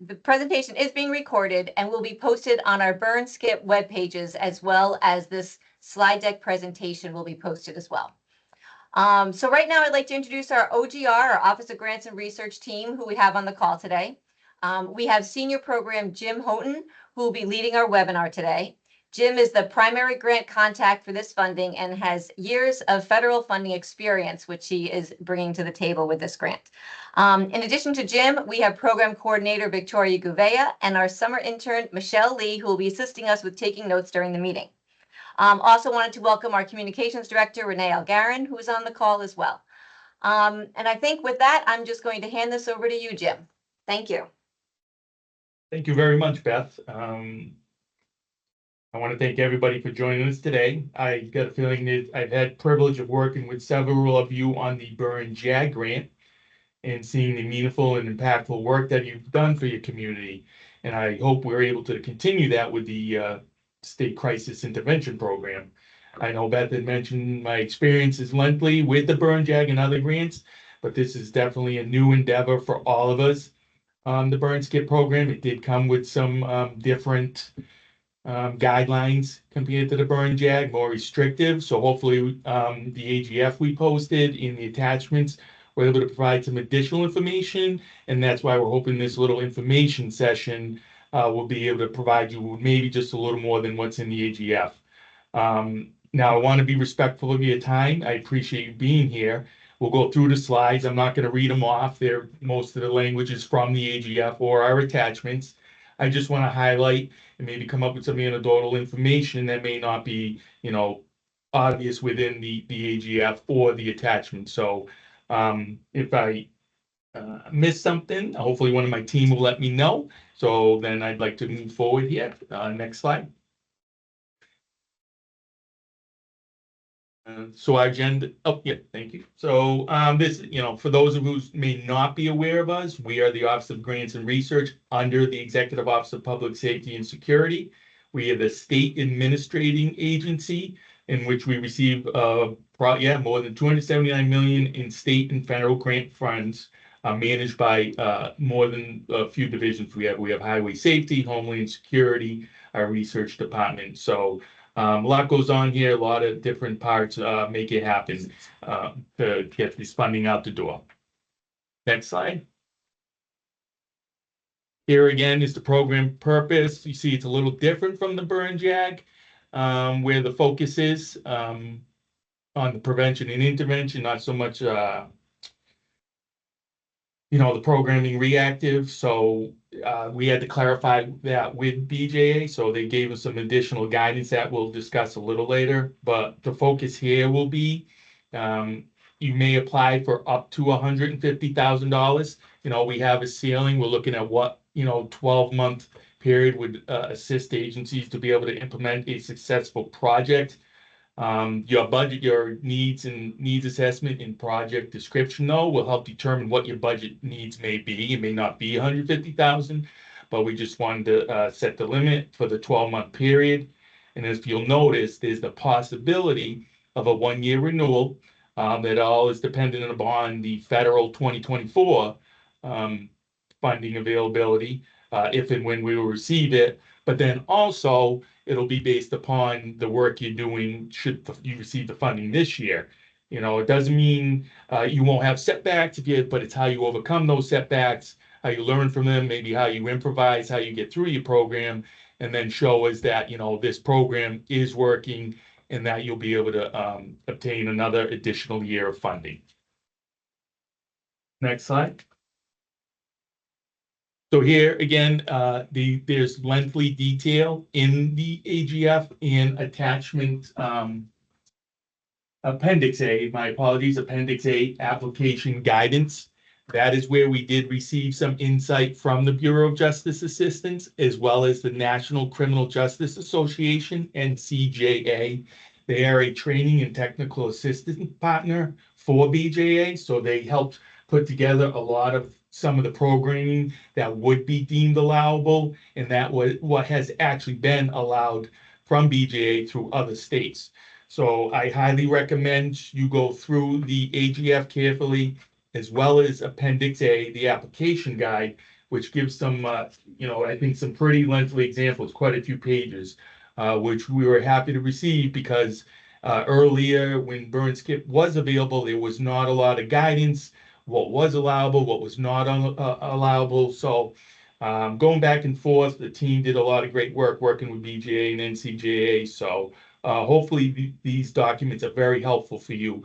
the presentation is being recorded and will be posted on our Byrne SCIP web pages, as well as this slide deck presentation will be posted as well. So right now I'd like to introduce our OGR, our Office of Grants and Research team, who we have on the call today. We have Senior Program Jim Houghton, who will be leading our webinar today. Jim is the primary grant contact for this funding and has years of federal funding experience, which he is bringing to the table with this grant. In addition to Jim, we have Program Coordinator Victoria Gouveia and our summer intern, Michelle Lee, who will be assisting us with taking notes during the meeting. Also wanted to welcome our Communications Director, Renee Algarin, who is on the call as well. And I think with that, I'm just going to hand this over to you, Jim. Thank you. Thank you very much, Beth. I want to thank everybody for joining us today. I got a feeling that I've had privilege of working with several of you on the Byrne JAG grant and seeing the meaningful and impactful work that you've done for your community. And I hope we're able to continue that with the State Crisis Intervention Program. I know Beth had mentioned my experiences lengthily with the Byrne JAG and other grants, but this is definitely a new endeavor for all of us. The Byrne SCIP program, it did come with some different guidelines compared to the Byrne JAG, more restrictive. So hopefully the AGF we posted in the attachments, we're able to provide some additional information. And that's why we're hoping this little information session will be able to provide you with maybe just a little more than what's in the AGF. Now, I want to be respectful of your time. I appreciate you being here. We'll go through the slides. I'm not going to read them off. Most of the language is from the AGF or our attachments. I just want to highlight and maybe come up with some anecdotal information that may not be, obvious within the AGF or the attachment. So if I miss something, hopefully one of my team will let me know. So then I'd like to move forward here. Next slide. So our agenda, thank you. So this, for those of you who may not be aware of us, we are the Office of Grants and Research under the Executive Office of Public Safety and Security. We are the state administrating agency in which we receive more than $279 million in state and federal grant funds managed by more than a few divisions. We have Highway Safety, Homeland Security, our research department. So a lot goes on here, a lot of different parts make it happen to get this funding out the door. Next slide. Here again is the program purpose. You see it's a little different from the Byrne JAG, where the focus is on the prevention and intervention, not so much the programming reactive. So we had to clarify that with BJA. So they gave us some additional guidance that we'll discuss a little later. But the focus here will be you may apply for up to $150,000. We have a ceiling. We're looking at what 12-month period would assist agencies to be able to implement a successful project. Your budget, your needs assessment and project description, though, will help determine what your budget needs may be. It may not be $150,000, but we just wanted to set the limit for the 12-month period. And as you'll notice, there's the possibility of a one-year renewal that all is dependent upon the federal 2024 funding availability, if and when we will receive it. But then also, it'll be based upon the work you're doing should you receive the funding this year. It doesn't mean you won't have setbacks, but it's how you overcome those setbacks, how you learn from them, maybe how you improvise, how you get through your program, and then show us that, this program is working and that you'll be able to obtain another additional year of funding. Next slide. So here again, there's lengthy detail in the AGF and attachment Appendix A, my apologies, Appendix A application guidance. That is where we did receive some insight from the Bureau of Justice Assistance, as well as the National Criminal Justice Association, NCJA. They are a training and technical assistance partner for BJA, so they helped put together a lot of some of the programming that would be deemed allowable, and that was what has actually been allowed from BJA through other states. So I highly recommend you go through the AGF carefully, as well as Appendix A, the application guide, which gives some, I think some pretty lengthy examples, quite a few pages, which we were happy to receive because earlier when Byrne SCIP was available, there was not a lot of guidance, what was allowable, what was not allowable. So going back and forth, the team did a lot of great work working with BJA and NCJA. So hopefully these documents are very helpful for you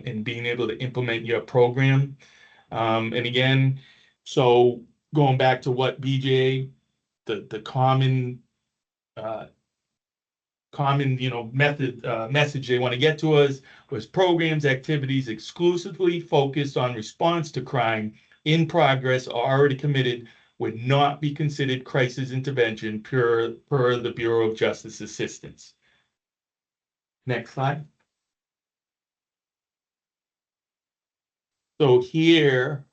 in being able to implement your program. And again, so going back to what BJA, the common message they want to get to us was programs, activities exclusively focused on response to crime in progress or already committed would not be considered crisis intervention per the Bureau of Justice Assistance. Next slide. So here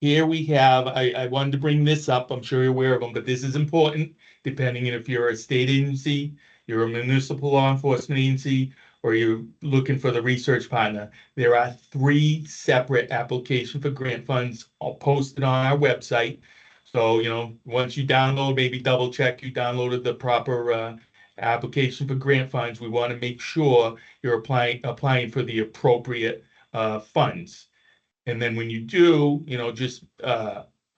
we have, I wanted to bring this up, I'm sure you're aware of them, but this is important depending on if you're a state agency, you're a municipal law enforcement agency, or you're looking for the research partner. There are 3 separate applications for grant funds all posted on our website. So, once you download, maybe double check you downloaded the proper application for grant funds. We want to make sure you're applying for the appropriate funds. And then when you do, just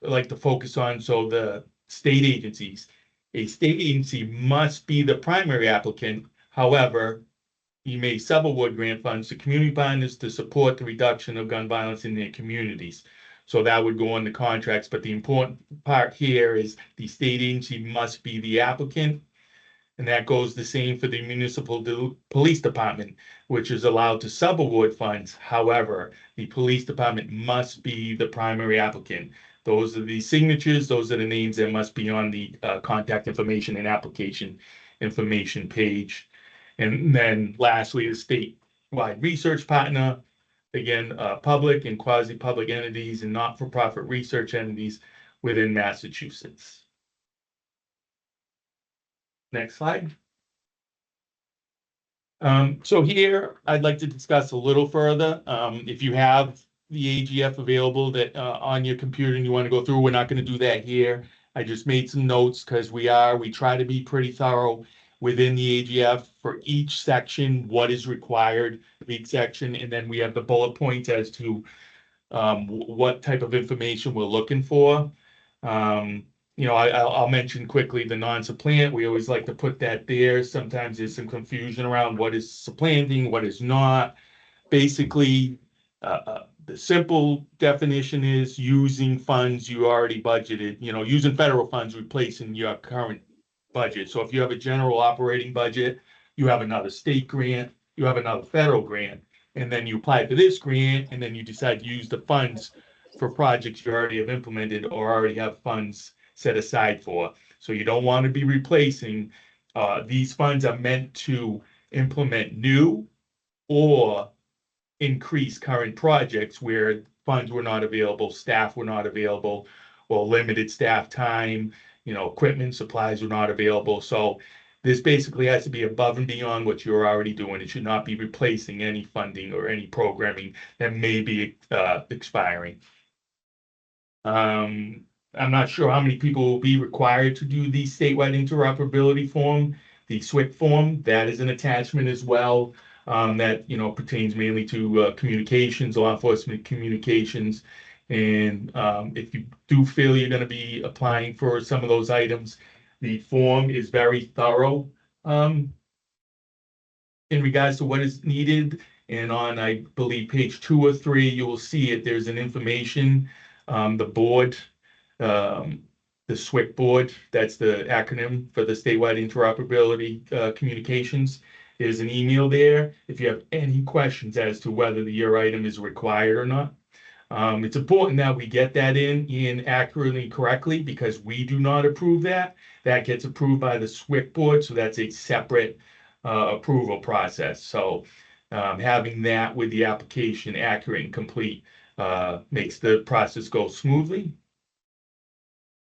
like to focus on, so the state agencies, a state agency must be the primary applicant. However, you may sub-award grant funds to community partners to support the reduction of gun violence in their communities. So that would go on the contracts. But the important part here is the state agency must be the applicant. And that goes the same for the municipal police department, which is allowed to sub-award funds. However, the police department must be the primary applicant. Those are the signatures, those are the names that must be on the contact information and application information page. And then lastly, the statewide research partner, again, public and quasi-public entities and not-for-profit research entities within Massachusetts. Next slide. So here I'd like to discuss a little further. If you have the AGF available that on your computer and you want to go through, we're not going to do that here. I just made some notes because we try to be pretty thorough within the AGF for each section, what is required of each section, and then we have the bullet points as to what type of information we're looking for. I'll mention quickly the non-supplant. We always like to put that there. Sometimes there's some confusion around what is supplanting, what is not. Basically, the simple definition is using funds you already budgeted, using federal funds replacing your current budget. So if you have a general operating budget, you have another state grant, you have another federal grant, and then you apply for this grant, and then you decide to use the funds for projects you already have implemented or already have funds set aside for. So you don't want to be replacing. These funds are meant to implement new or increase current projects where funds were not available, staff were not available, or limited staff time, equipment, supplies were not available. So this basically has to be above and beyond what you're already doing. It should not be replacing any funding or any programming that may be expiring. I'm not sure how many people will be required to do the statewide interoperability form, the SWIP form. That is an attachment as well that pertains mainly to communications, law enforcement communications. And if you do feel you're going to be applying for some of those items, the form is very thorough in regards to what is needed. And on, I believe, page 2 or 3, you will see it. There's an information, the board, the SWIP board, that's the acronym for the statewide interoperability communications. There's an email there if you have any questions as to whether your item is required or not. It's important that we get that in accurately and correctly because we do not approve that. That gets approved by the SWIP board, so that's a separate approval process. So having that with the application accurate and complete makes the process go smoothly.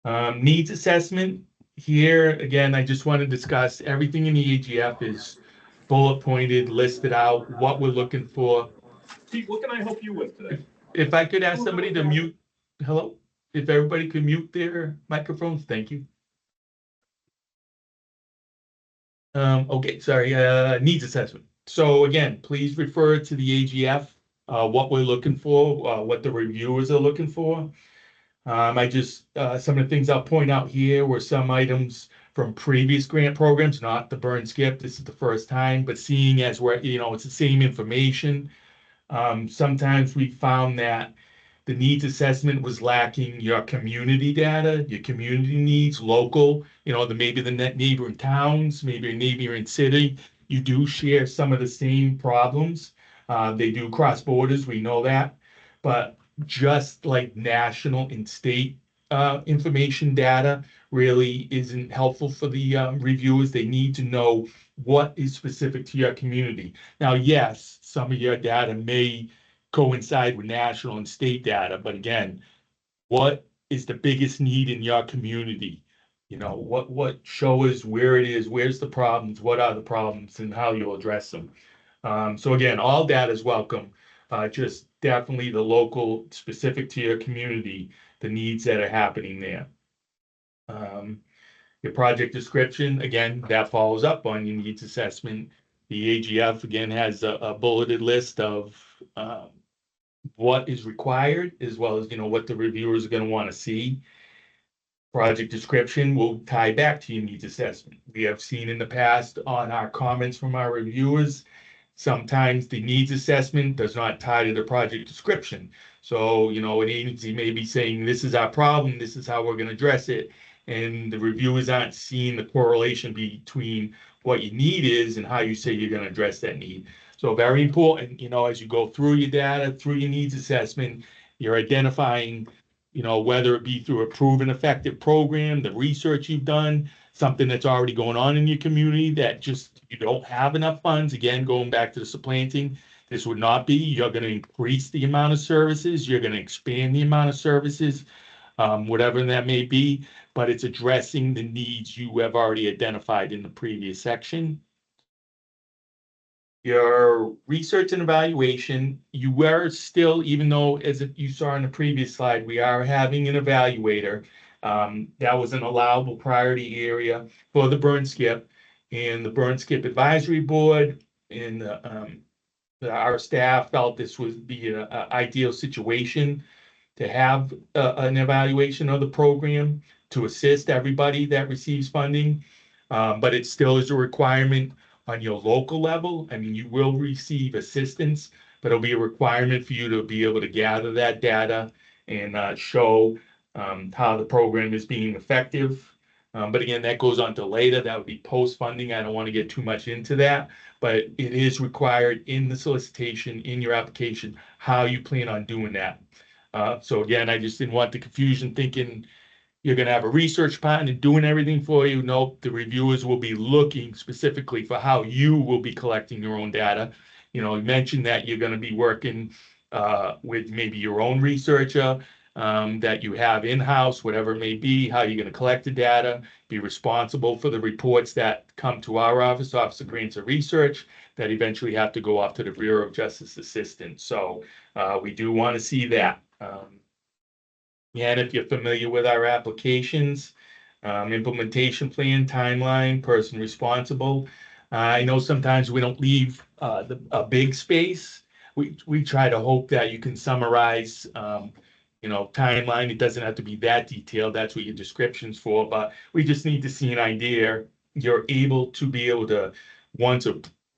Needs assessment. Here, again, I just want to discuss everything in the AGF is bullet pointed, listed out, what we're looking for. Pete, what can I help you with today? if I could ask somebody to mute, hello? If everybody could mute their microphones, thank you. Okay, sorry, needs assessment. So again, please refer to the AGF, what we're looking for, what the reviewers are looking for. Some of the things I'll point out here were some items from previous grant programs, not the Byrne SCIP. This is the first time, but seeing as we're, it's the same information. Sometimes we found that the needs assessment was lacking your community data, your community needs, local, maybe the neighboring towns, maybe a neighboring city. You do share some of the same problems. They do cross borders, we know that. But just like national and state information data really isn't helpful for the reviewers. They need to know what is specific to your community. Now, yes, some of your data may coincide with national and state data, but again, what is the biggest need in your community? What show us where it is, where's the problems, what are the problems, and how you'll address them. So again, all data is welcome. Just definitely the local, specific to your community, the needs that are happening there. Your project description, again, that follows up on your needs assessment. The AGF, again, has a bulleted list of what is required, as well as, what the reviewers are going to want to see. Project description will tie back to your needs assessment. We have seen in the past on our comments from our reviewers, sometimes the needs assessment does not tie to the project description. So, an agency may be saying, this is our problem, this is how we're going to address it. And the reviewers aren't seeing the correlation between what your need is and how you say you're going to address that need. So very important, as you go through your data, through your needs assessment, you're identifying, whether it be through a proven effective program, the research you've done, something that's already going on in your community that just you don't have enough funds. Again, going back to the supplanting, this would not be, you're going to increase the amount of services, you're going to expand the amount of services, whatever that may be, but it's addressing the needs you have already identified in the previous section. Your research and evaluation, you were still, even though as you saw in the previous slide, we are having an evaluator. That was an allowable priority area for the Byrne SCIP, and the Byrne SCIP Advisory Board and our staff felt this would be an ideal situation to have an evaluation of the program to assist everybody that receives funding. But it still is a requirement on your local level. I mean, you will receive assistance, but it'll be a requirement for you to be able to gather that data and show how the program is being effective. But again, that goes on to later. That would be post-funding. I don't want to get too much into that, but it is required in the solicitation, in your application, how you plan on doing that. So again, I just didn't want the confusion thinking you're going to have a research partner doing everything for you. Nope, the reviewers will be looking specifically for how you will be collecting your own data. You mentioned that you're going to be working with maybe your own researcher that you have in-house, whatever it may be, how you're going to collect the data, be responsible for the reports that come to our office, Office of Grants and Research, that eventually have to go off to the Bureau of Justice Assistance. So we do want to see that. And if you're familiar with our applications, implementation plan, timeline, person responsible. I know sometimes we don't leave a big space. We try to hope that you can summarize, timeline. It doesn't have to be that detailed. That's what your description's for, but we just need to see an idea. You're able to, once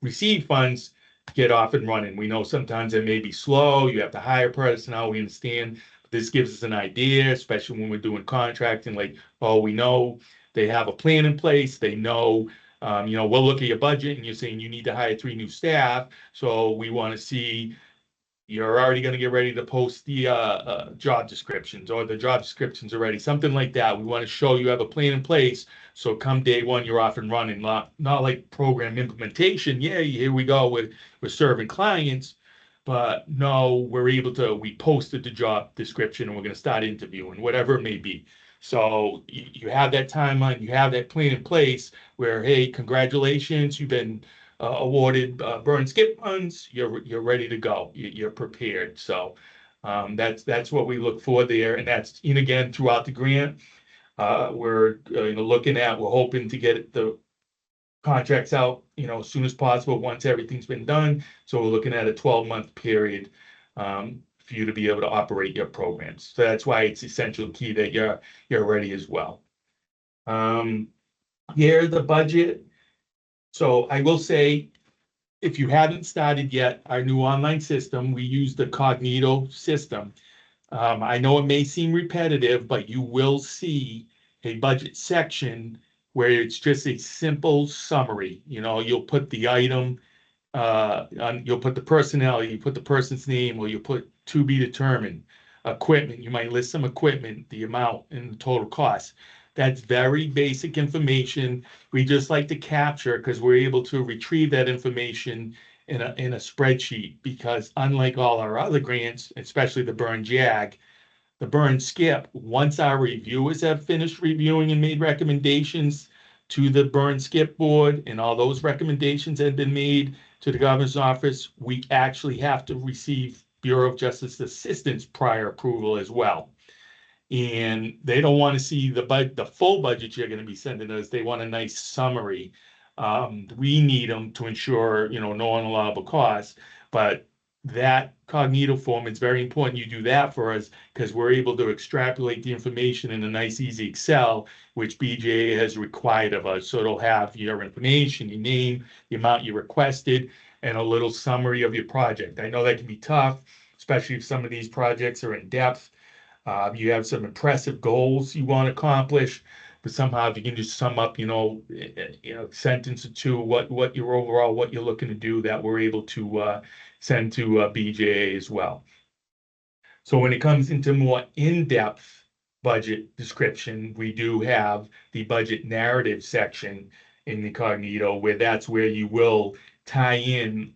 receive funds, get off and running. We know sometimes it may be slow. You have to hire personnel. We understand. This gives us an idea, especially when we're doing contracting, like, oh, we know they have a plan in place. They know, we'll look at your budget and you're saying you need to hire 3 new staff. So we want to see you're already going to get ready to post the job descriptions, or the job descriptions already, something like that. We want to show you have a plan in place. So come day one, you're off and running, not like program implementation. Yeah, here we go. We're serving clients. But no, we posted the job description and we're going to start interviewing, whatever it may be. So you have that timeline, you have that plan in place where, hey, congratulations, you've been awarded Byrne SCIP funds, you're ready to go, you're prepared. So That's what we look for there, and that's, and again, throughout the grant, we're looking at, we're hoping to get the contracts out, as soon as possible once everything's been done. So we're looking at a 12-month period for you to be able to operate your programs. So that's why it's essential key that you're ready as well. Here, the budget. So I will say, if you haven't started yet, our new online system, we use the Cognito system. I know it may seem repetitive, but you will see a budget section where it's just a simple summary. You'll put the item, you'll put the personnel, you put the person's name, or you put to be determined. Equipment, you might list some equipment, the amount, and the total cost. That's very basic information. We just like to capture because we're able to retrieve that information in a spreadsheet, because unlike all our other grants, especially the Byrne JAG, the Byrne SCIP, once our reviewers have finished reviewing and made recommendations to the Byrne SCIP board, and all those recommendations have been made to the governor's office, we actually have to receive Bureau of Justice Assistance prior approval as well. And they don't want to see the full budget you're going to be sending us. They want a nice summary. We need them to ensure, no unallowable costs, but that Cognito form, it's very important you do that for us, because we're able to extrapolate the information in a nice, easy Excel, which BJA has required of us. So it'll have your information, your name, the amount you requested, and a little summary of your project. I know that can be tough, especially if some of these projects are in depth. You have some impressive goals you want to accomplish, but somehow if you can just sum up, sentence or two, what you're overall, what you're looking to do, that we're able to send to BJA as well. So when it comes into more in-depth budget description, we do have the budget narrative section in the Cognito, where that's where you will tie in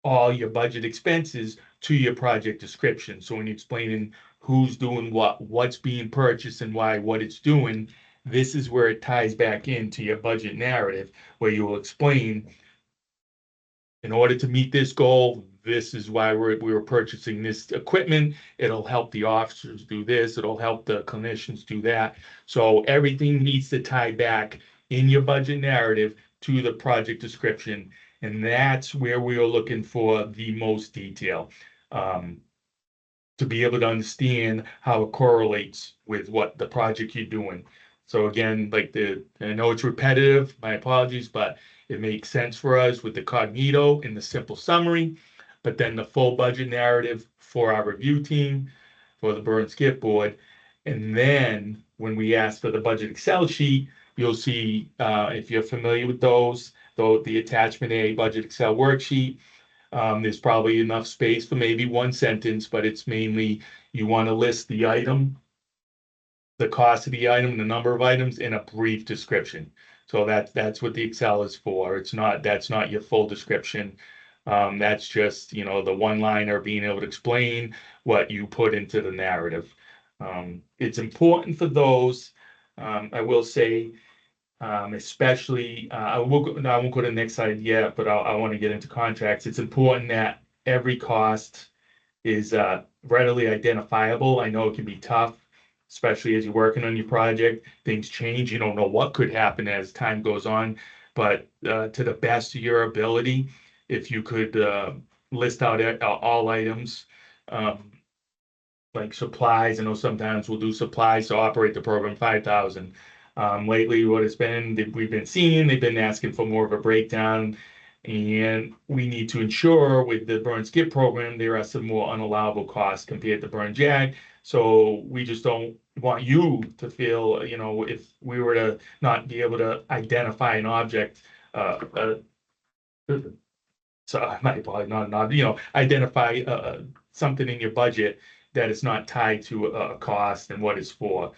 all your budget expenses to your project description. So when you're explaining who's doing what's being purchased and why, what it's doing, this is where it ties back into your budget narrative, where you will explain, in order to meet this goal, this is why we were purchasing this equipment. It'll help the officers do this. It'll help the clinicians do that. So everything needs to tie back in your budget narrative to the project description. And that's where we are looking for the most detail, to be able to understand how it correlates with what the project you're doing. So again, I know it's repetitive, my apologies, but it makes sense for us with the Cognito and the simple summary, but then the full budget narrative for our review team, for the Byrne SCIP board. And then when we ask for the budget Excel sheet, you'll see, if you're familiar with those, the attachment A budget Excel worksheet, there's probably enough space for maybe one sentence, but it's mainly, you want to list the item, the cost of the item, the number of items, in a brief description. So that's what the Excel is for. That's not your full description. That's just, the one-liner, being able to explain what you put into the narrative. It's important for those, I will say, especially, I won't go to the next slide yet, but I want to get into contracts. It's important that every cost is readily identifiable. I know it can be tough, especially as you're working on your project. Things change. You don't know what could happen as time goes on, but to the best of your ability, if you could list out all items, like supplies. I know sometimes we'll do supplies to operate the program, 5,000. Lately, what it's been, we've been seeing, they've been asking for more of a breakdown, and we need to ensure with the Byrne SCIP program, there are some more unallowable costs compared to Byrne JAG. So we just don't want you to feel, if we were to not be able to identify an object, so I might probably not, identify something in your budget that is not tied to a cost and what it's for.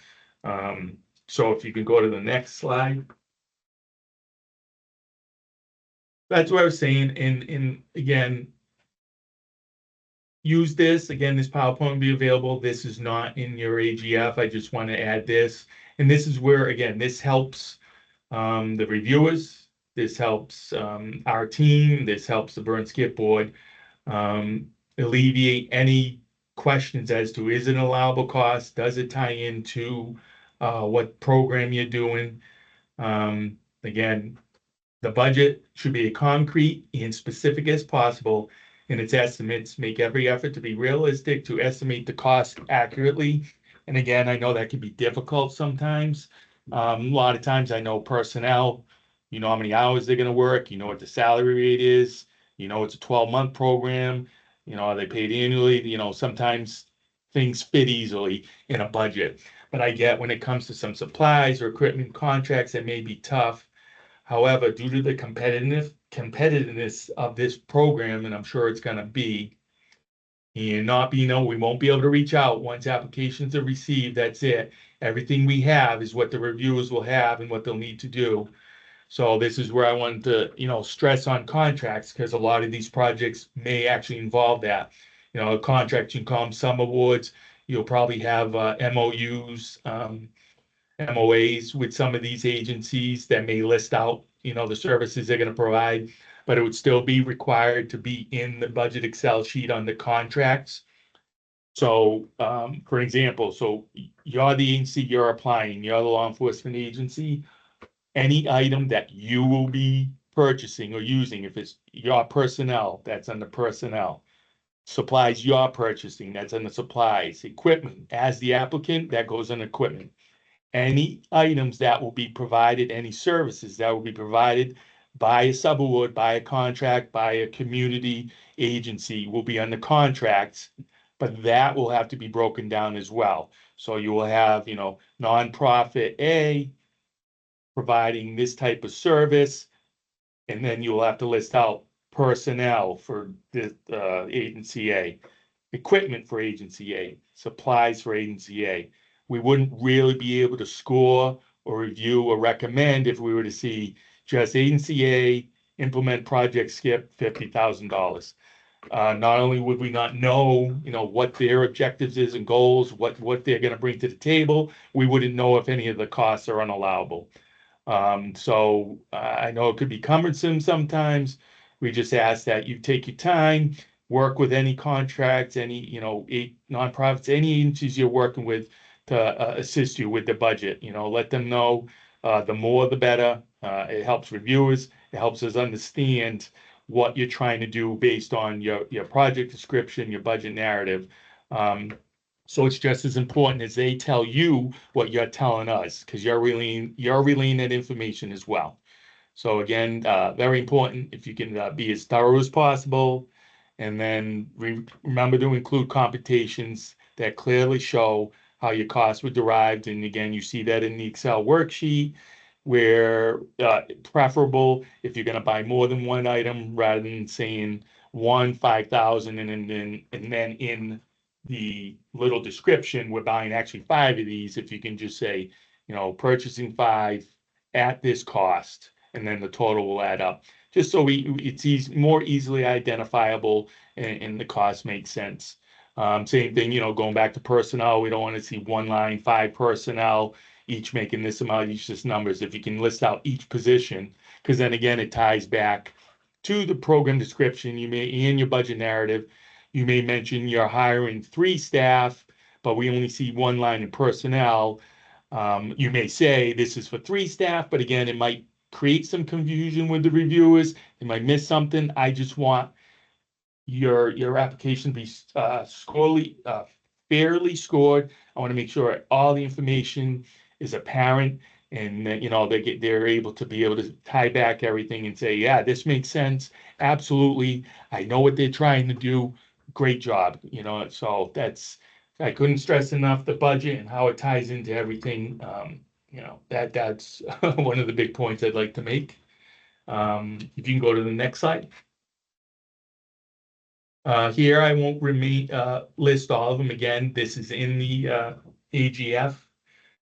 So if you can go to the next slide. That's what I was saying. And again, use this. Again, this PowerPoint will be available. This is not in your AGF. I just want to add this. And this is where, again, this helps the reviewers. This helps our team. This helps the Byrne SCIP board alleviate any questions as to, is it an allowable cost? Does it tie into what program you're doing? Again, the budget should be concrete and specific as possible in its estimates. Make every effort to be realistic, to estimate the cost accurately. And again, I know that can be difficult sometimes. A lot of times I know personnel, you know how many hours they're going to work, you know what the salary rate is, you know it's a 12-month program, you know, are they paid annually? You know, sometimes things fit easily in a budget. But I get when it comes to some supplies or equipment contracts, it may be tough. However, due to the competitiveness of this program, and I'm sure it's going to be, and not being able, we won't be able to reach out once applications are received. That's it. Everything we have is what the reviewers will have and what they'll need to do. So this is where I wanted to, you know, stress on contracts, because a lot of these projects may actually involve that. You know, a contract, you can call them some awards. You'll probably have MOUs, MOAs with some of these agencies that may list out, you know, the services they're going to provide, but it would still be required to be in the budget Excel sheet on the contracts. So, for example, so you're the agency, you're applying, you're the law enforcement agency. Any item that you will be purchasing or using, if it's your personnel, that's under personnel. Supplies you're purchasing, that's under supplies. Equipment, as the applicant, that goes on equipment. Any items that will be provided, any services that will be provided by a subaward, by a contract, by a community agency will be under contracts, but that will have to be broken down as well. So you will have, you know, nonprofit A providing this type of service, and then you will have to list out personnel for the agency A, equipment for agency A, supplies for agency A. We wouldn't really be able to score or review or recommend if we were to see just agency A implement project SCIP $50,000. Not only would we not know, you know, what their objectives is and goals, what they're going to bring to the table, we wouldn't know if any of the costs are unallowable. So I know it could be cumbersome sometimes. We just ask that you take your time, work with any contracts, any, you know, nonprofits, any agencies you're working with to assist you with the budget. You know, let them know the more the better. It helps reviewers. It helps us understand what you're trying to do based on your project description, your budget narrative. So it's just as important as they tell you what you're telling us, because you're relaying that information as well. So again, very important if you can be as thorough as possible, and then remember to include computations that clearly show how your costs were derived. And again, you see that in the Excel worksheet, where preferable if you're going to buy more than one item rather than saying 5,000 and then in the little description, we're buying actually 5 of these. If you can just say, you know, purchasing 5 at this cost, and then the total will add up, just so it's more easily identifiable, and the cost makes sense. Same thing, you know, going back to personnel, we don't want to see one line, 5 personnel, each making this amount, each just numbers. If you can list out each position, because then again, it ties back to the program description, you may, in your budget narrative, you may mention you're hiring 3 staff, but we only see one line in personnel. You may say this is for 3 staff, but again, it might create some confusion with the reviewers. They might miss something. I just want your application to be fairly scored. I want to make sure all the information is apparent, and you know, they're able to tie back everything and say, yeah, this makes sense. Absolutely, I know what they're trying to do. Great job, you know. So I couldn't stress enough the budget and how it ties into everything. You know, that's one of the big points I'd like to make. If you can go to the next slide. Here, I won't list all of them again. This is in the AGF.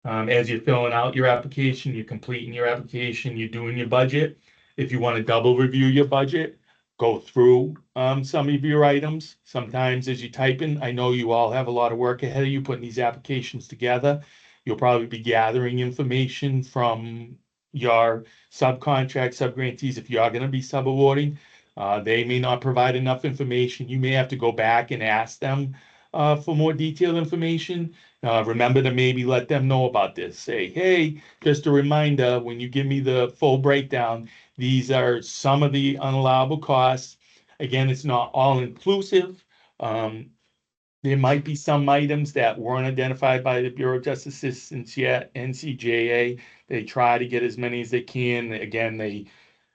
As you're filling out your application, you're completing your application, you're doing your budget. If you want to double review your budget, go through some of your items. Sometimes as you type in, I know you all have a lot of work ahead of you putting these applications together. You'll probably be gathering information from your subcontract, subgrantees, if you are going to be subawarding. They may not provide enough information. You may have to go back and ask them for more detailed information, remember to maybe let them know about this. Say, hey, just a reminder, when you give me the full breakdown, these are some of the unallowable costs. Again, it's not all inclusive. There might be some items that weren't identified by the Bureau of Justice Assistance yet, NCJA. They try to get as many as they can. Again,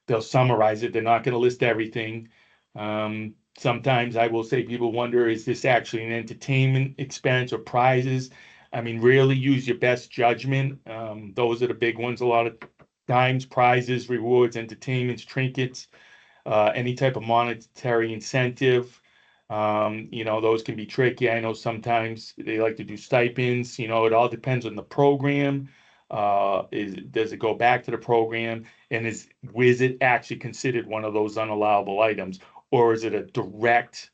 they'll summarize it. They're not going to list everything. Sometimes I will say people wonder, is this actually an entertainment expense or prizes? I mean, really use your best judgment. Those are the big ones. A lot of times, prizes, rewards, entertainments, trinkets, any type of monetary incentive. Those can be tricky. I know sometimes they like to do stipends. It all depends on the program. Does it go back to the program? And was it actually considered one of those unallowable items? Or is it a direct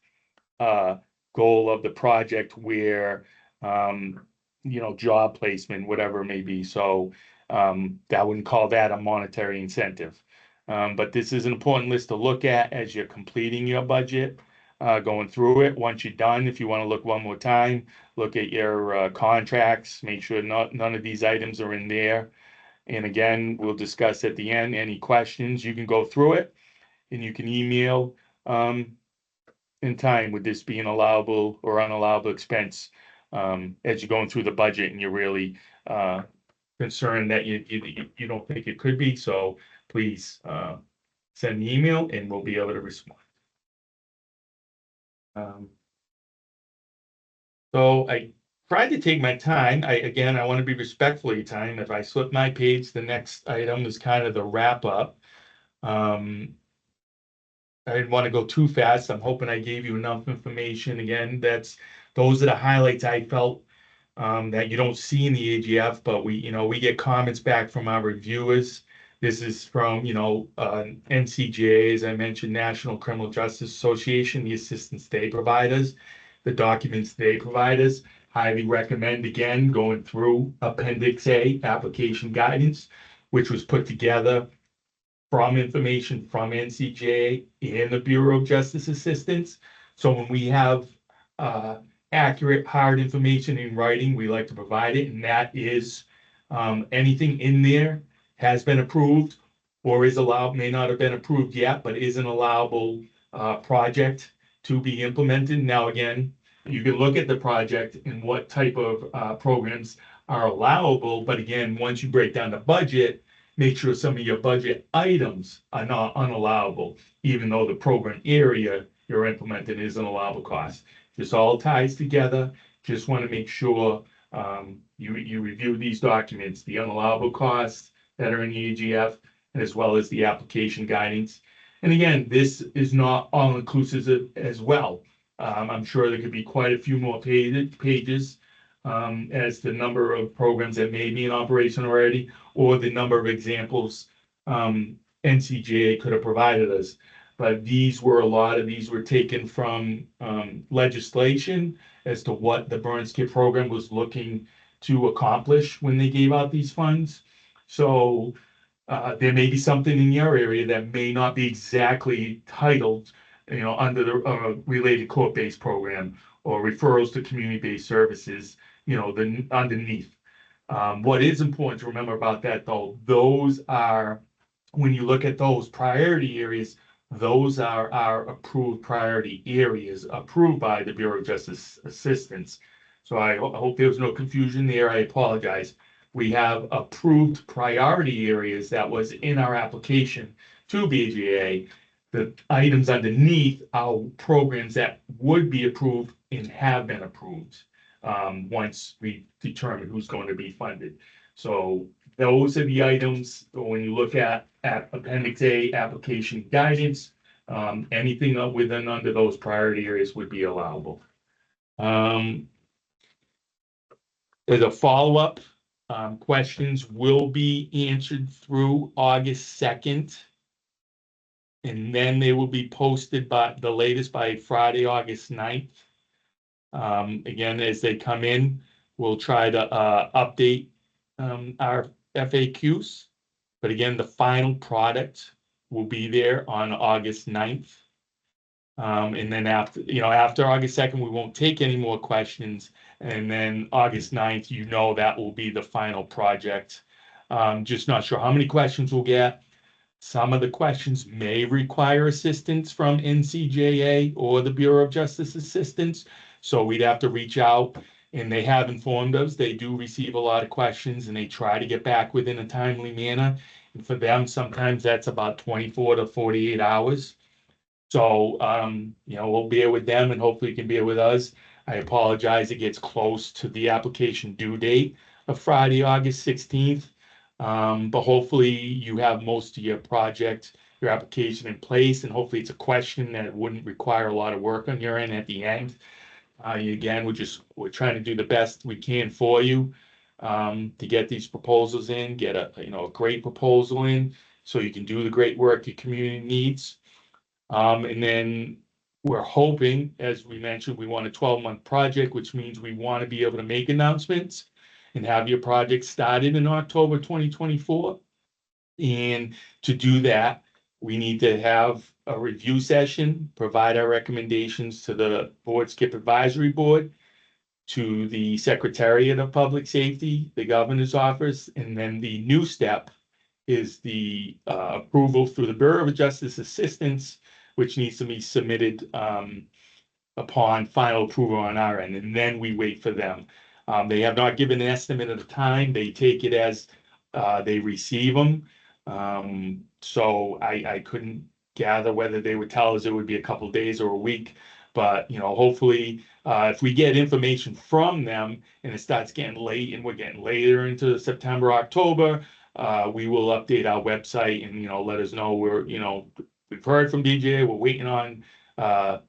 goal of the project where, job placement, whatever it may be? So I wouldn't call that a monetary incentive. But this is an important list to look at as you're completing your budget, going through it. Once you're done, if you want to look one more time, look at your contracts, make sure none of these items are in there. And again, we'll discuss at the end any questions. You can go through it and you can email in time, would this be an allowable or unallowable expense, as you're going through the budget and you're really concerned that you don't think it could be. So please send the email and we'll be able to respond. So I tried to take my time. I want to be respectful of your time. If I slip my page, the next item is kind of the wrap up. I didn't want to go too fast. I'm hoping I gave you enough information. Again, those are the highlights I felt that you don't see in the AGF, but we get comments back from our reviewers. This is from, NCJA, as I mentioned, National Criminal Justice Association, the assistance they provide us, the documents they provide us. Highly recommend, again, going through Appendix A, application guidance, which was put together from information from NCJA and the Bureau of Justice Assistance. So when we have accurate, hard information in writing, we like to provide it, and that is anything in there has been approved or is allowed, may not have been approved yet, but is an allowable project to be implemented. Now, again, you can look at the project and what type of programs are allowable, but again, once you break down the budget, make sure some of your budget items are not unallowable, even though the program area you're implementing is an allowable cost. This all ties together. Just want to make sure you review these documents, the unallowable costs that are in the AGF, as well as the application guidance. And again, this is not all inclusive as well. I'm sure there could be quite a few more pages as the number of programs that may be in operation already, or the number of examples NCJA could have provided us. But a lot of these were taken from legislation as to what the Byrne SCIP program was looking to accomplish when they gave out these funds. So there may be something in your area that may not be exactly titled, under the related court-based program or referrals to community-based services, underneath. What is important to remember about that, though, those are, when you look at those priority areas, those are our approved priority areas approved by the Bureau of Justice Assistance. So I hope there was no confusion there. I apologize. We have approved priority areas that was in our application to BJA. The items underneath are programs that would be approved and have been approved once we determine who's going to be funded. So those are the items when you look at Appendix A, application guidance, anything within under those priority areas would be allowable. There's a follow-up. Questions will be answered through August 2nd. And then they will be posted by the latest by Friday, August 9th. Again, as they come in, we'll try to update our FAQs. But again, the final product will be there on August 9th. And then after August 2nd, we won't take any more questions. And then August 9th, that will be the final project. Just not sure how many questions we'll get. Some of the questions may require assistance from NCJA or the Bureau of Justice Assistance. So we'd have to reach out, and they have informed us. They do receive a lot of questions and they try to get back within a timely manner. And for them, sometimes that's about 24 to 48 hours. So, we'll bear with them and hopefully you can bear with us. I apologize. It gets close to the application due date of Friday, August 16th. But hopefully you have most of your application in place, and hopefully it's a question that wouldn't require a lot of work on your end at the end. Again, we're trying to do the best we can for you, to get these proposals in, get a great proposal in so you can do the great work your community needs. And then we're hoping, as we mentioned, we want a 12-month project, which means we want to be able to make announcements and have your project started in October 2024. And to do that, we need to have a review session, provide our recommendations to the Board SCIP Advisory Board, to the Secretariat of Public Safety, the Governor's Office, and then the new step is the approval through the Bureau of Justice Assistance, which needs to be submitted upon final approval on our end, and then we wait for them. They have not given an estimate of the time. They take it as they receive them. So I couldn't gather whether they would tell us it would be a couple days or a week. But, hopefully, if we get information from them and it starts getting late and we're getting later into September, October, we will update our website and, let us know we've heard from BJA, we're waiting on a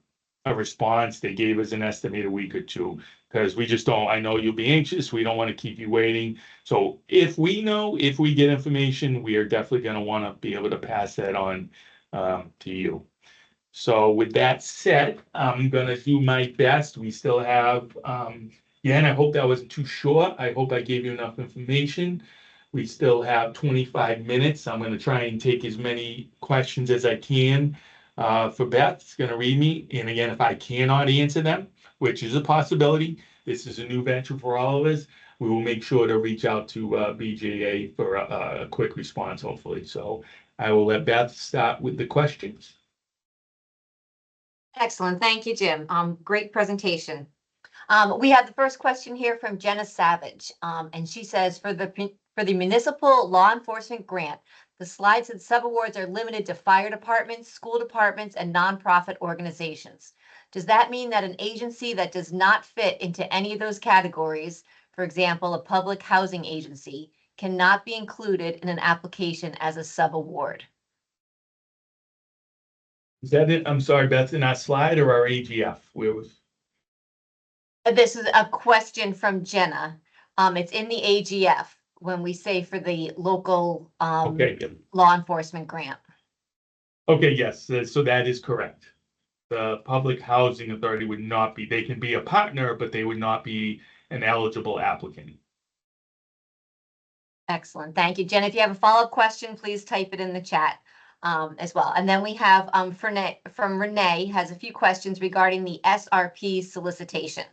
response. They gave us an estimated week or two because we just don't, I know you'll be anxious. We don't want to keep you waiting. So if we get information, we are definitely going to want to be able to pass that on to you. So with that said, I'm going to do my best. We still have, and I hope that wasn't too short. I hope I gave you enough information. We still have 25 minutes. I'm going to try and take as many questions as I can. For Beth, it's going to read me. And again, if I cannot answer them, which is a possibility, this is a new venture for all of us, we will make sure to reach out to BJA for a quick response, hopefully. So I will let Beth start with the questions. Excellent. Thank you, Jim. Great presentation. We have the first question here from Jenna Savage, and she says, for the municipal law enforcement grant, the slides and subawards are limited to fire departments, school departments, and nonprofit organizations. Does that mean that an agency that does not fit into any of those categories, for example, a public housing agency, cannot be included in an application as a subaward? Is that it? I'm sorry, Beth, in our slide or our AGF? Where was? This is a question from Jenna. It's in the AGF when we say for the local Okay, yeah. law enforcement grant. Okay, yes, so that is correct. The Public Housing Authority would not be, they can be a partner, but they would not be an eligible applicant. Excellent. Thank you, Jen. If you have a follow-up question, please type it in the chat as well. And then we have from Renee has a few questions regarding the SRP solicitation.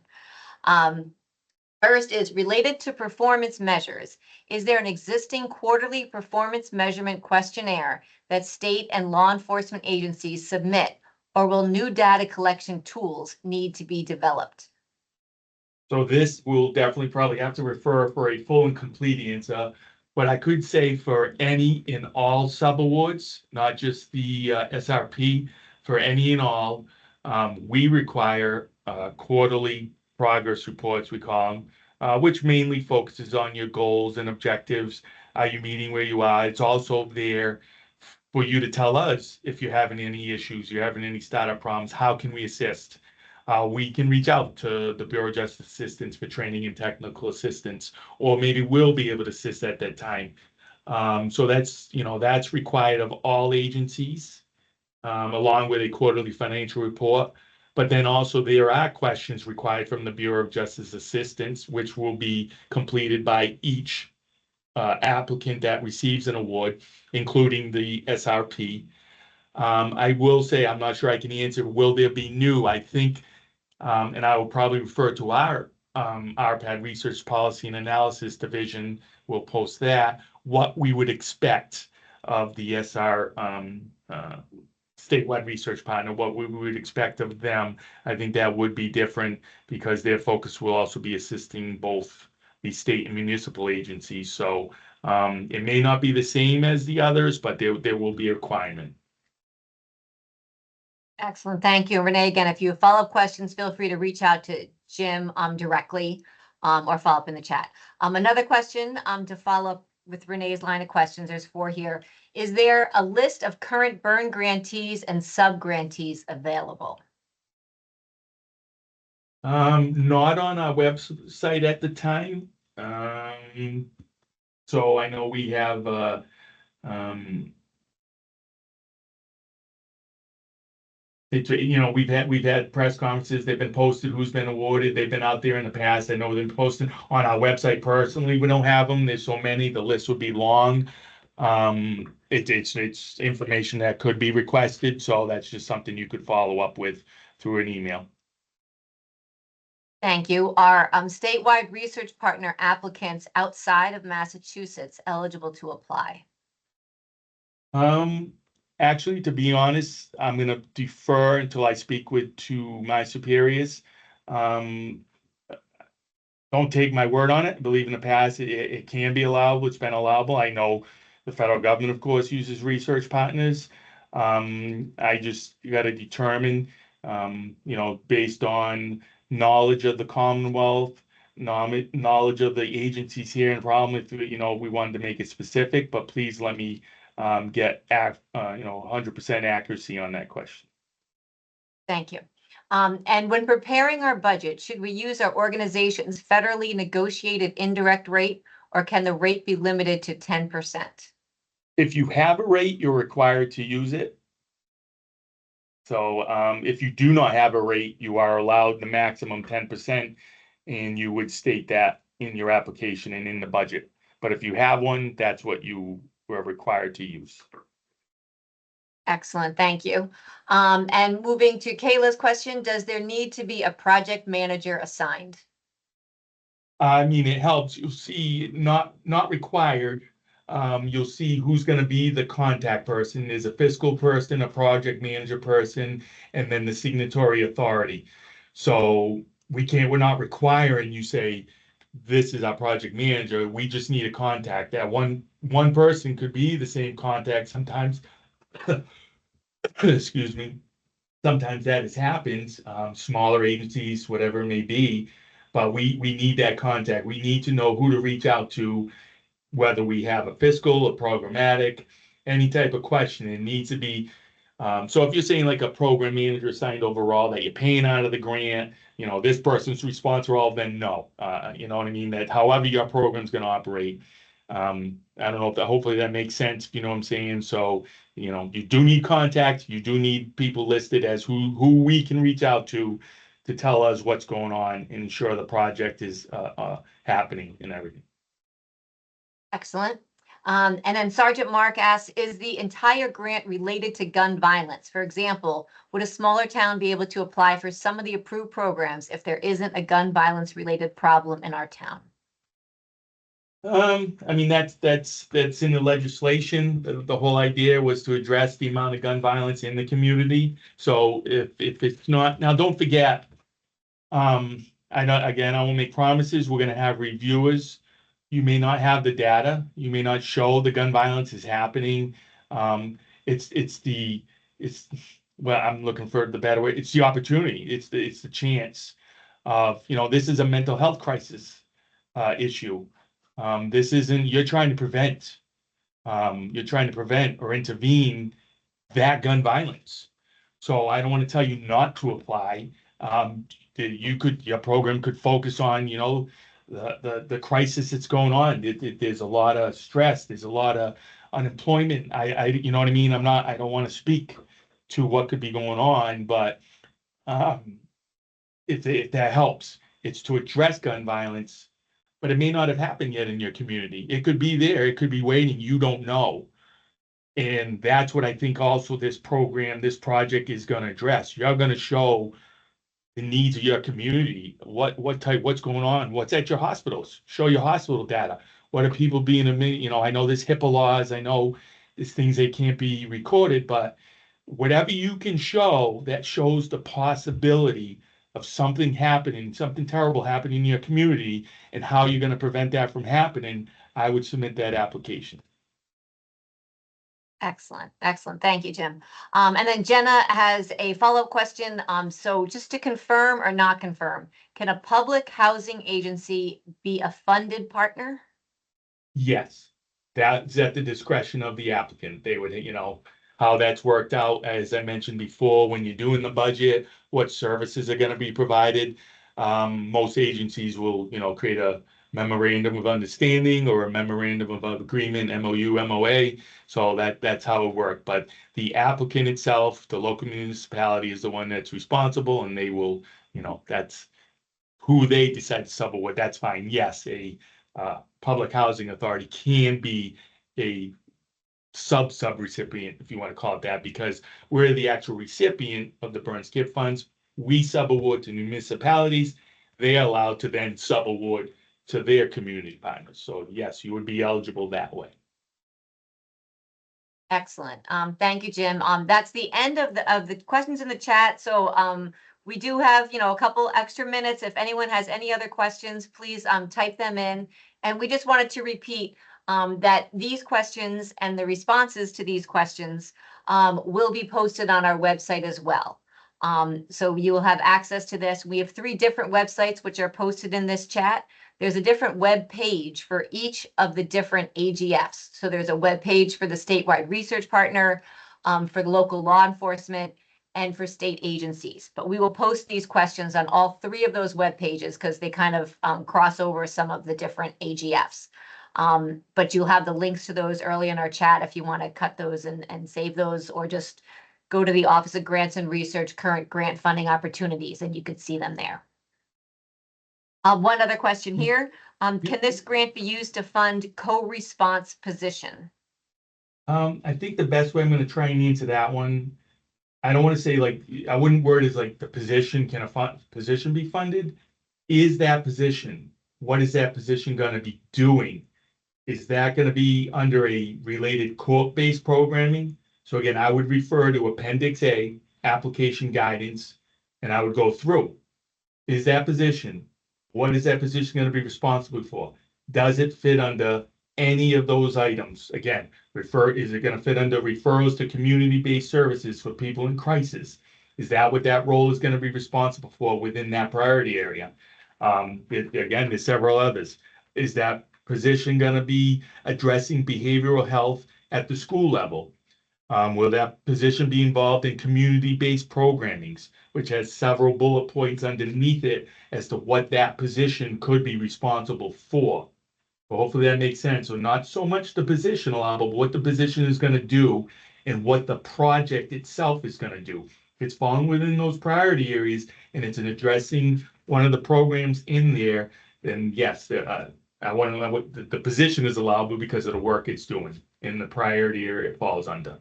First is related to performance measures. Is there an existing quarterly performance measurement questionnaire that state and law enforcement agencies submit, or will new data collection tools need to be developed? So this will definitely probably have to refer for a full and complete answer. But I could say for any and all subawards, not just the SRP, for any and all, we require quarterly progress reports, we call them, which mainly focuses on your goals and objectives. Are you meeting where you are? It's also there for you to tell us if you're having any issues, you're having any startup problems, how can we assist? We can reach out to the Bureau of Justice Assistance for training and technical assistance, or maybe we'll be able to assist at that time. So that's required of all agencies, along with a quarterly financial report. But then also there are questions required from the Bureau of Justice Assistance, which will be completed by each applicant that receives an award, including the SRP. I will say, I'm not sure I can answer, will there be new? I think, and I will probably refer to our RPAD Research Policy and Analysis Division, we'll post that, what we would expect of the SR statewide research partner, what we would expect of them. I think that would be different because their focus will also be assisting both the state and municipal agencies. So it may not be the same as the others, but there will be a requirement. Excellent. Thank you. Renee, again, if you have follow-up questions, feel free to reach out to Jim directly or follow up in the chat. Another question to follow up with Renee's line of questions, there's 4 here. Is there a list of current Byrne grantees and sub-grantees available? Not on our website at the time. So I know we have we've had press conferences, they've been posted, who's been awarded, they've been out there in the past. I know they've been posted on our website personally. We don't have them. There's so many, the list would be long. It's information that could be requested, so that's just something you could follow up with through an email. Thank you. Are statewide research partner applicants outside of Massachusetts eligible to apply? Actually, to be honest, I'm going to defer until I speak to my superiors. Don't take my word on it. I believe in the past it can be allowable. It's been allowable. I know the federal government, of course, uses research partners. You got to determine, based on knowledge of the Commonwealth, knowledge of the agencies here, and problem if we wanted to make it specific. But please let me get 100% accuracy on that question. Thank you. And when preparing our budget, should we use our organization's federally negotiated indirect rate, or can the rate be limited to 10%? If you have a rate, you're required to use it. So if you do not have a rate, you are allowed the maximum 10%, and you would state that in your application and in the budget. But if you have one, that's what you were required to use. Excellent, thank you. And moving to Kayla's question, does there need to be a project manager assigned? I mean, it helps. You'll see, not required. You'll see who's going to be the contact person. There's a fiscal person, a project manager person, and then the signatory authority. So we're not requiring you say, this is our project manager. We just need a contact. That one person could be the same contact sometimes. Excuse me. Sometimes that happens, smaller agencies, whatever it may be, but we need that contact. We need to know who to reach out to, whether we have a fiscal, a programmatic, any type of question. It needs to be, so if you're saying like a program manager assigned overall that you're paying out of the grant, this person's responsible, then no. You know what I mean? That however your program's going to operate. I don't know if hopefully that makes sense. You know what I'm saying? So, you do need contact. You do need people listed as who we can reach out to tell us what's going on and ensure the project is happening and everything. Excellent. And then Sergeant Mark asks, is the entire grant related to gun violence? For example, would a smaller town be able to apply for some of the approved programs if there isn't a gun violence related problem in our town? I mean, that's in the legislation. The whole idea was to address the amount of gun violence in the community. So if it's not, now don't forget, I won't make promises. We're going to have reviewers. You may not have the data. You may not show the gun violence is happening. Well, I'm looking for the better way. It's the opportunity. It's the chance of, this is a mental health crisis issue. This isn't, you're trying to prevent or intervene that gun violence. So I don't want to tell you not to apply. Your program could focus on, the crisis that's going on. There's a lot of stress. There's a lot of unemployment. You know what I mean? I don't want to speak to what could be going on, but if that helps, it's to address gun violence. But it may not have happened yet in your community. It could be there. It could be waiting. You don't know. And that's what I think also this program, this project is going to address. You're going to show the needs of your community. What's going on? What's at your hospitals? Show your hospital data. What are people being admitted? I know there's HIPAA laws. I know there's things that can't be recorded, but whatever you can show that shows the possibility of something happening, something terrible happening in your community, and how you're going to prevent that from happening, I would submit that application. Excellent, excellent. Thank you, Jim. And then Jenna has a follow-up question. So just to confirm or not confirm, can a public housing agency be a funded partner? Yes, that's at the discretion of the applicant. They would, how that's worked out, as I mentioned before, when you're doing the budget, what services are going to be provided. Most agencies will, create a memorandum of understanding or a memorandum of agreement, MOU, MOA. So that's how it worked. But the applicant itself, the local municipality, is the one that's responsible, and they will, that's who they decide to sub with. That's fine. Yes, a public housing authority can be a sub recipient, if you want to call it that, because we're the actual recipient of the Byrne SCIP funds. We sub-award to municipalities. They are allowed to then sub-award to their community partners. So yes, you would be eligible that way. Excellent. Thank you, Jim. That's the end of the questions in the chat. So we do have, a couple extra minutes. If anyone has any other questions, please type them in. And we just wanted to repeat that these questions and the responses to these questions will be posted on our website as well. So you will have access to this. We have 3 different websites which are posted in this chat. There's a different web page for each of the different AGFs. So there's a web page for the statewide research partner, for the local law enforcement, and for state agencies. But we will post these questions on all 3 of those web pages because they kind of cross over some of the different AGFs. But you'll have the links to those early in our chat if you want to cut those and save those, or just go to the Office of Grants and Research current grant funding opportunities and you could see them there. One other question here. Can this grant be used to fund co-response position? I think the best way I'm going to try and answer that one, I don't want to say I wouldn't word it as the position, can a position be funded? Is that position, what is that position going to be doing? Is that going to be under a related court-based programming? So again, I would refer to Appendix A, application guidance, and I would go through. Is that position, what is that position going to be responsible for? Does it fit under any of those items? Again, is it going to fit under referrals to community-based services for people in crisis? Is that what that role is going to be responsible for within that priority area? Again, there's several others. Is that position going to be addressing behavioral health at the school level? Will that position be involved in community-based programmings, which has several bullet points underneath it as to what that position could be responsible for? Well, hopefully that makes sense. So not so much the position allowed, but what the position is going to do and what the project itself is going to do. If it's falling within those priority areas and it's in addressing one of the programs in there, then yes, I want to know what the position is allowable because of the work it's doing in the priority area it falls under.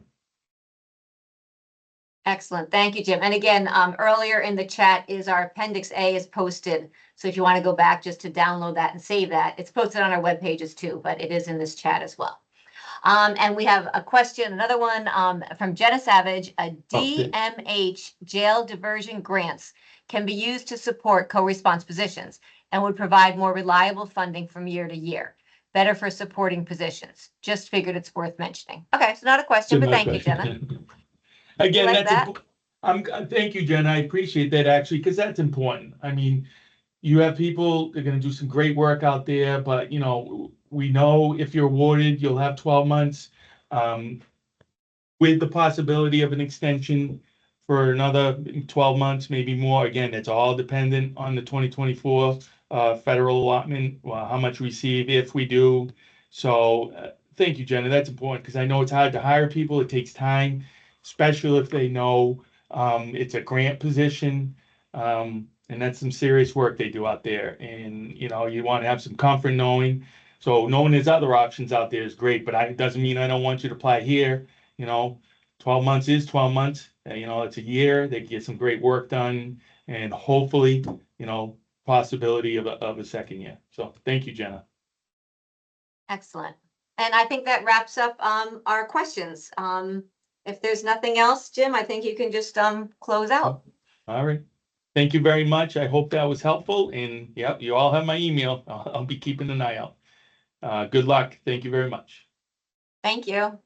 Excellent. Thank you, Jim. And again, earlier in the chat is our Appendix A is posted. So if you want to go back just to download that and save that, it's posted on our web pages too, but it is in this chat as well. And we have a question, another one from Jenna Savage. DMH jail diversion grants can be used to support co-response positions and would provide more reliable funding from year to year. Better for supporting positions. Just figured it's worth mentioning. Okay, so not a question, but thank you, Jenna. Again, like thank you, Jen. I appreciate that actually, because that's important. I mean, you have people, they're going to do some great work out there, but we know if you're awarded, you'll have 12 months with the possibility of an extension for another 12 months, maybe more. Again, it's all dependent on the 2024 federal allotment, how much we receive if we do. So thank you, Jenna. That's important because I know it's hard to hire people. It takes time, especially if they know it's a grant position. And that's some serious work they do out there. And, you want to have some comfort knowing. So knowing there's other options out there is great, but it doesn't mean I don't want you to apply here. you know, 12 months is 12 months, it's a year, they get some great work done, and hopefully, possibility of a second year. So thank you, Jenna. Excellent. And I think that wraps up our questions. If there's nothing else, Jim, I think you can just close out. All right. Thank you very much. I hope that was helpful. And yep, you all have my email. I'll be keeping an eye out. Good luck. Thank you very much. Thank you.